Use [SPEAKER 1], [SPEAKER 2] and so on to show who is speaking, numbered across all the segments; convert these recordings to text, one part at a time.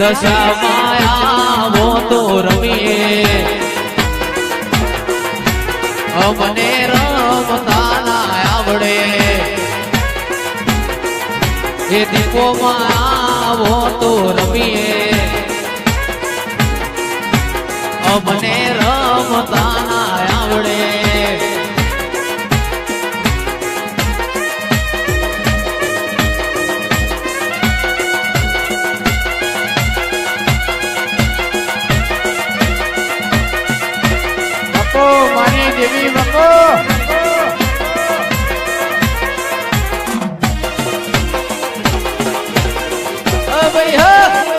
[SPEAKER 1] દશા માયા વો તો રમીએ અમને રમતા ના આવડે એ દીપો માયા વો તો રમીએ અમને રમતા ના આવડે
[SPEAKER 2] મારી દેવી બકો
[SPEAKER 1] ભાઈ હા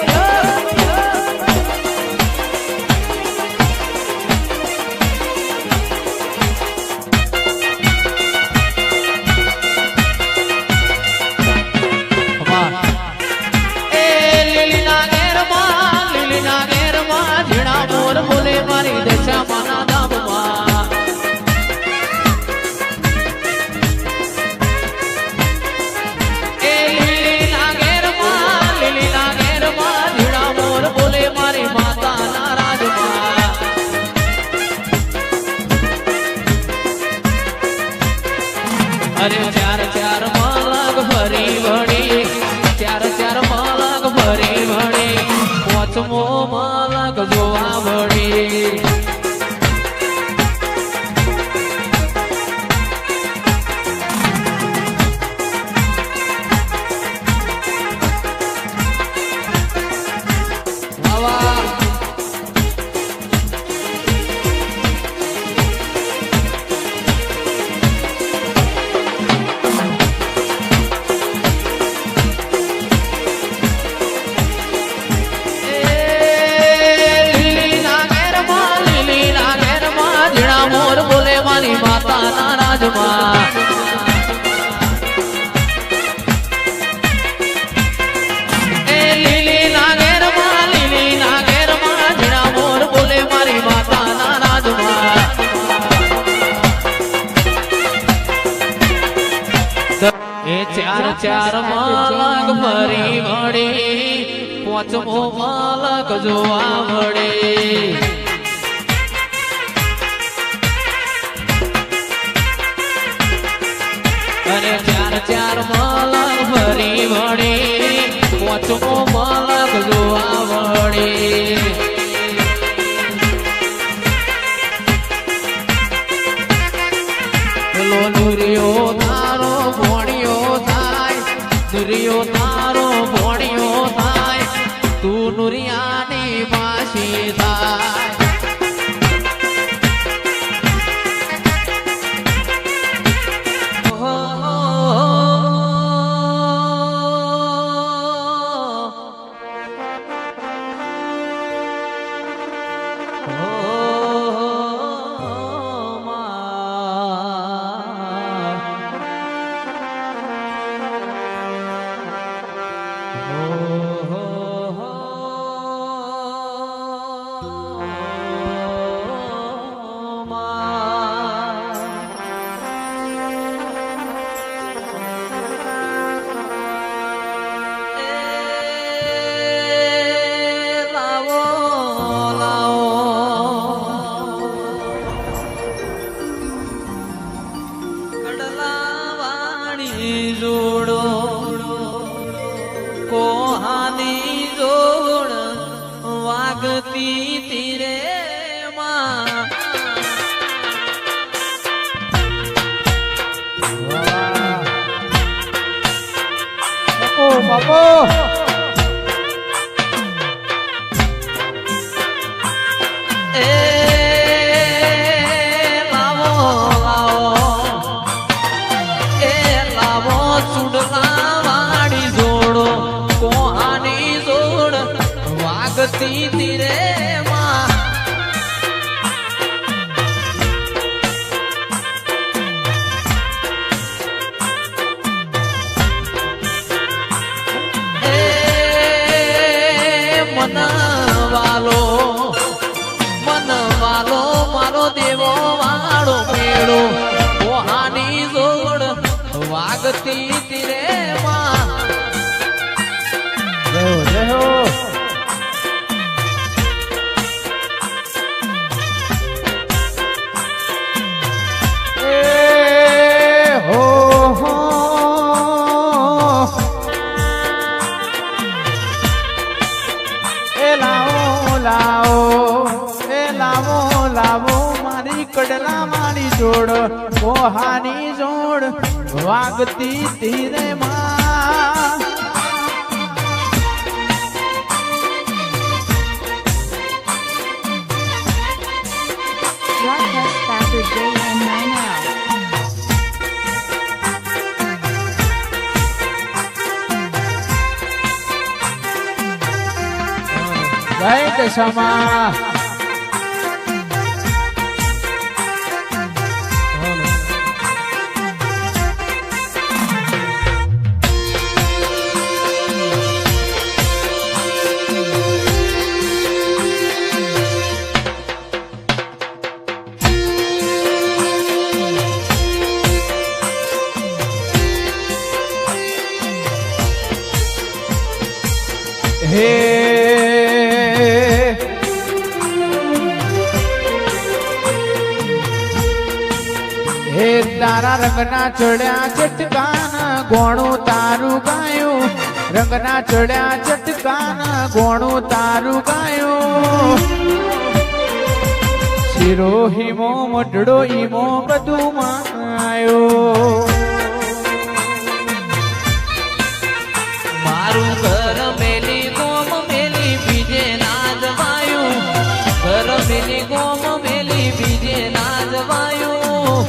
[SPEAKER 1] મારી દશા માના ધામમાં એ લીલીના ઘેરમાં ઝીણા મોર બોલે મારી માતાના રાજમાં અરે ચાર ચાર માલક ફરી વળી ચાર ચાર માલક ફરી વળી પોચમો માલક જોવા વળી મારી માતાના રાજમાં એ લીલીના ઘેરમાં ઝીણા મોર બોલે મારી માતાના રાજમાં એ ચાર ચાર માલક ફરી વળે પોચમો માલક જોવા મળે અરે ચાર ચાર માલક ફરી વળે પોચમો માલક જોવા વળે પેલો દુર્યો તારો ભોણિયો થાય દુર્યો તારો ભોણિયો થાય તું નુરિયાની પાછી થાય જોડો કોહાની જોડ વાગતી તીરે માં
[SPEAKER 2] બાપો
[SPEAKER 1] તીરે માં મનવાલો મારો દેવો વાળો મેળો કોહાની જોડ વાગતી તીરે માં
[SPEAKER 2] જય હો લાવો એ લાવો લાવો મારી કડલા મારી જોડ કોહાની જોડ વાગતી તીરે માં
[SPEAKER 3] Broadcast Factor JN9L.
[SPEAKER 2] જય દશામાં હે હે તારા રંગના ચડ્યા ચટકાન ગોણું તારું ગાયું રંગના ચડ્યા ચટકાન ગોણું તારું ગાયું શિરો હિમો મઢડો ઈમો બધું માયો
[SPEAKER 1] મારું ઘર મેલી ગોમ મેલી બીજે ના જવાયું ઘર મેલી ગોમ મેલી બીજે ના જવાયું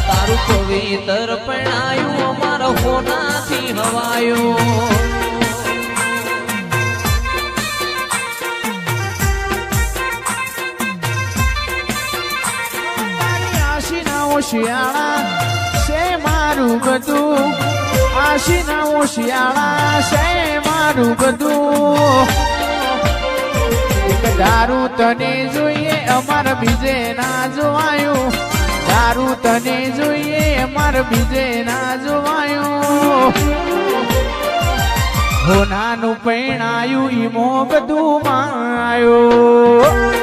[SPEAKER 1] તારું પવિત્ર પણાયું અમારો હોનાથી હવાયું
[SPEAKER 2] શિયાળા છે મારું બધું આશીના શિયાળા છે મારું બધું એક દારૂ તને જોઈએ અમાર બીજે ના જોવાયું દારૂ તને જોઈએ અમાર બીજે ના જોવાયું હોનાનું પૈણાયું ઈમો બધું માયું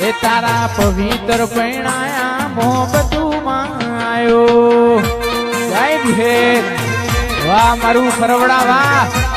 [SPEAKER 2] એ તારા પવિત્ર પૈણાયા મો બધું માયો જય ભીર વાહ મારું પરવડા વાહ